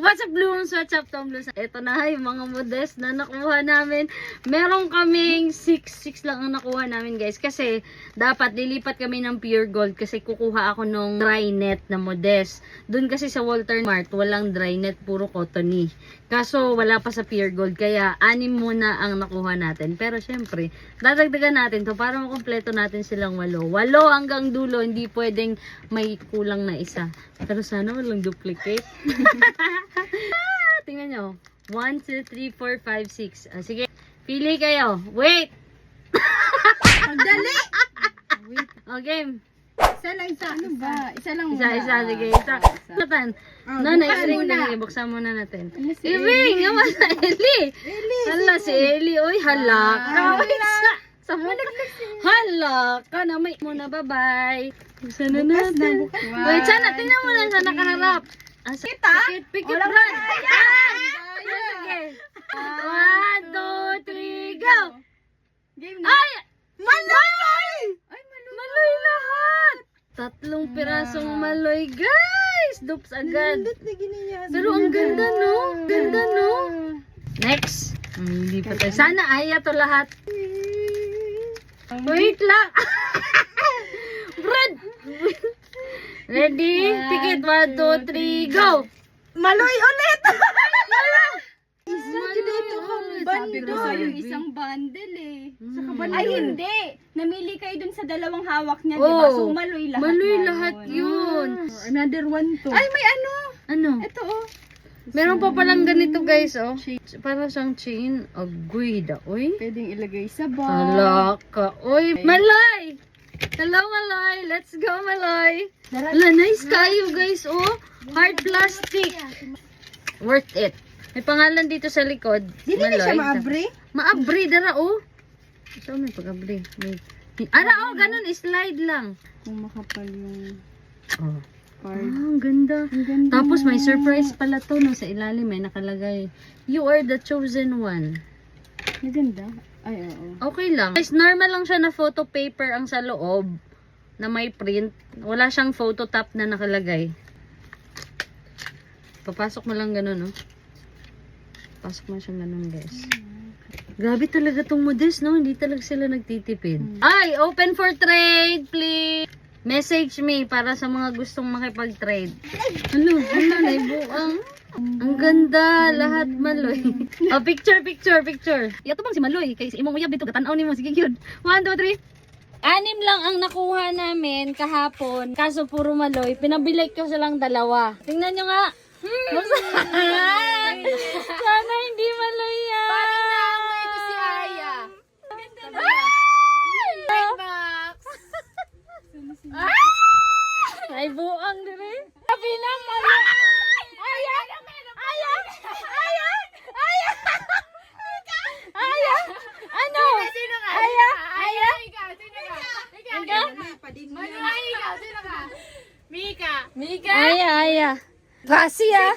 What's up, Blooms? What's up, Tom Blues? Ito na yung mga modest na nakuha namin. Meron kaming 6 lang ang nakuha namin, guys. Kasi dapat lilipat kami ng pure gold kasi kukuha ako nung dry net na modest. Doon kasi sa Walter Mart, walang dry net, puro cottony. Kaso wala pa sa pure gold, kaya 6 muna ang nakuha natin. Pero syempre, dadagdagan natin to para makumpleto natin silang 8. 8 hanggang dulo, hindi pwedeng may kulang na isa. Pero sana walang duplicate. Tingnan nyo. 1, 2, 3, 4, 5, 6. Sige, pili kayo. Wait! Ang dali! Wait. O, game. Isa lang, isa. Ano ba? Isa lang muna. Isa. Sige, isa. Natan. Nanay, ring na. Buksan muna natin. Ibing! Naman sa Eli! Hala, si Eli. Uy, halaka. Sa halaka na may muna. Bye-bye. Buksan na natin. Wait, sana. Tingnan mo lang sa nakaharap. Kita? Pikit, Brad. Sige. 1, 2, 3, go! Game na. Ay! Maloy! Ay, maloy lahat! 3 pirasong maloy, guys! Dupes agad. Pero ang ganda, no? Ganda, no? Next. Hindi pa tayo. Sana aya to lahat. Wait lang. Brad! Ready? Pikit. 1, 2, 3, go! Maloy ulit! Bundle. Yung isang bundle eh. Mm. Ay hindi! Namili kayo dun sa dalawang hawak niya, di ba? So maloy lahat. Maloy na lahat yun. Another one to. Ay, may ano! Ano? Ito oh. Meron pa palang ganito, guys, oh. Para siyang chain. Agoy da, oy. Pwedeng ilagay sa bag. Alaka, oy. Malay! Hello, Malay. Let's go, Malay. Wala, nice kayo, guys, oh. Hard plastic. Worth it. May pangalan dito sa likod. Hindi na siya maabre? Maabri, dara, oh. So, may pag-abri. Ano, oh, ganun, slide lang. Kung makapal yung Oh. card. Ang ganda. Ang ganda. Tapos may surprise pala to, no, sa ilalim may nakalagay. You are the chosen one. Maganda. Ay, oo. Okay lang. Guys, normal lang siya na photo paper ang sa loob na may print. Wala siyang photo top na nakalagay. Papasok mo lang ganun, no? Pasok mo siyang ganun, guys. Grabe talaga tong modest, no? Hindi talaga sila nagtitipid. Ay, open for trade, please! Message me para sa mga gustong makipag-trade. Ano? Naibuang. Ang ganda. Lahat maloy. Oh, picture. Yato bang si Maloy? Kaya si imong uyab dito. Gatanaw ni mo. Sige, yun. 1, 2, 3. 6 lang ang nakuha namin kahapon. Kaso puro Maloy. Pinabilik ko silang 2. Tingnan nyo nga. Sana hindi Maloy yan. Parang naamoy ko si Aya. Ay, buang dire. Sabi na Maloy. Ayan. Ano? Sino ka? Aya. Sino ka? Mika. Aya. Kasi ah.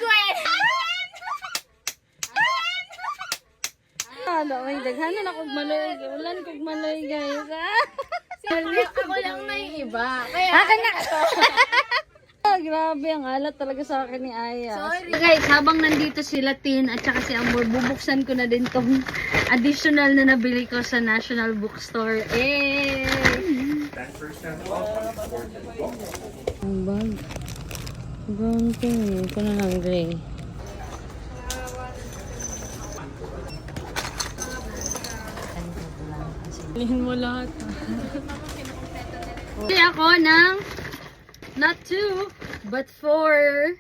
Ano, may daghanan ako Maloy. Ulan kog Maloy, guys. Ako lang na yung iba. Kaya Akin na. Grabe, ang alat talaga sa akin ni Aya. Sorry. Guys, habang nandito sila Tin at saka si Amor, bubuksan ko na din tong additional na nabili ko sa National Bookstore. Ang bag. Brown thing. Ito na lang gray. Pilihin mo lahat. Pili ako ng not 2, but 4.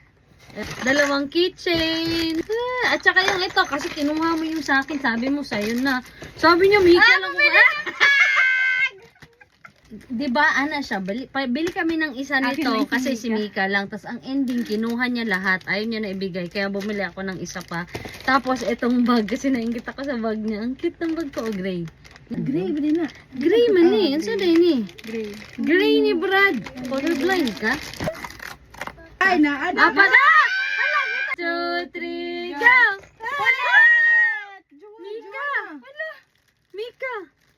2 keychain. At saka yung ito, kasi kinuha mo yung sa akin. Sabi mo sa'yo na. Sabi niya, Mika lang ko. Diba, ana siya. Bili kami ng isa nito kasi si Mika lang. Tapos ang ending, kinuha niya lahat. Ayaw niya na ibigay. Kaya bumili ako ng isa pa. Tapos itong bag, kasi nainggit ako sa bag niya. Ang cute ng bag ko, gray. Gray, ba din na? Gray man eh. Ano sa ni? Gray. Gray ni Brad. Colorblind ka? Ay, na. Apa na? 2, 3, go! Mika! Mika!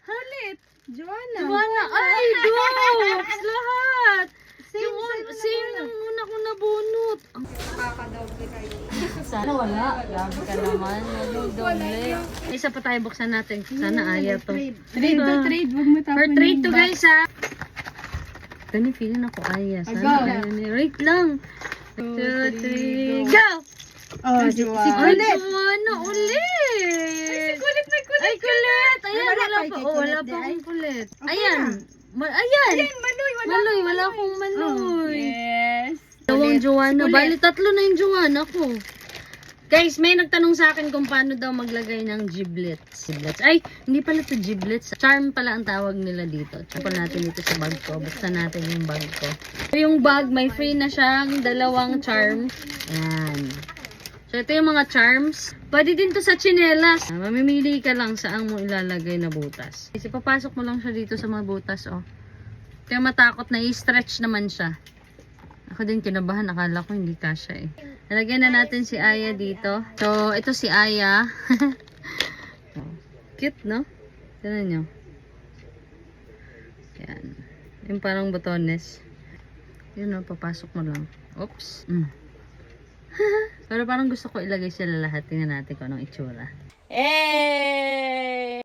Halit. Joanna. Joanna! Ay, dogs! Lahat! Same ng una ko nabunot. Kakadoble kayo. Sana wala. Grabe ka naman. Doble. Isa pa tayo buksan natin. Sana Aya to. Trade to trade. Huwag mo tapon For trade to yung guys ha. Ganun feeling ako Aya. Go. Sana Aya ni. Wait lang. 2, 3, go! Oh, si Ay, Kulit. Joanna, ulit! Kulit, may kulit. Ay, kulit! Ayan, Wala wala pa, pa. kay Oh, wala kulit pa di, akong kulit. Okay Ayan. na. Ayan. Ayan, Maloy. Maloy, wala akong maloy. Yes. Dalawang Joanna. Kulit. Bali, tatlo na yung Joanna ko. Guys, may nagtanong sa akin kung paano daw maglagay ng giblets. Ay, hindi pala to giblets. Charm pala ang tawag nila dito. Tsaka natin dito sa bag ko. Buksan natin yung bag ko. So, yung bag, may free na siyang dalawang charm. Ayan. So, ito yung mga charms. Pwede din to sa tsinelas. Mamimili ka lang saan mo ilalagay na butas. Kasi papasok mo lang siya dito sa mga butas, oh. Kaya matakot na i-stretch naman siya. Ako din kinabahan, akala ko hindi kasya eh. Nalagyan na natin si Aya dito. So, ito si Aya. Cute, no? Tignan nyo. Yan. Yung parang botones. Yun, no? Papasok mo lang. Oops. Pero parang gusto ko ilagay sila lahat. Tingnan natin kung anong itsura. Hey!